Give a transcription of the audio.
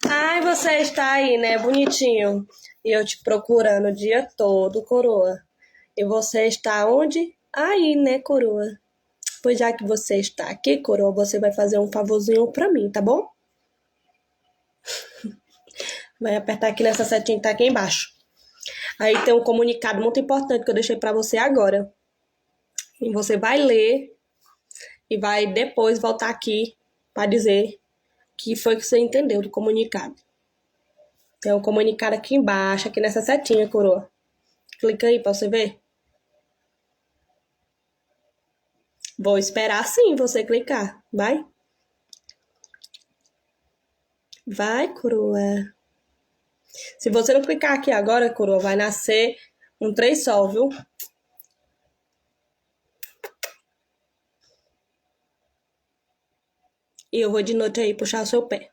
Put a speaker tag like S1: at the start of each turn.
S1: Ai, você está aí, né, bonitinho. E eu te procurando o dia todo, coroa. E você está onde? Aí, né, coroa? Pois já que você está aqui, coroa, você vai fazer um favorzinho pra mim, tá bom? Vai apertar aqui nessa setinha que tá aqui embaixo. Aí tem um comunicado muito importante que eu deixei pra você agora. E você vai ler e vai depois voltar aqui pra dizer o que foi que você entendeu do comunicado. Tem um comunicado aqui embaixo, aqui nessa setinha, coroa. Clica aí pra você ver. Vou esperar sim você clicar. Vai? Vai, coroa. Se você não clicar aqui agora, coroa, vai nascer um três sol, viu? E eu vou de noite aí puxar o seu pé.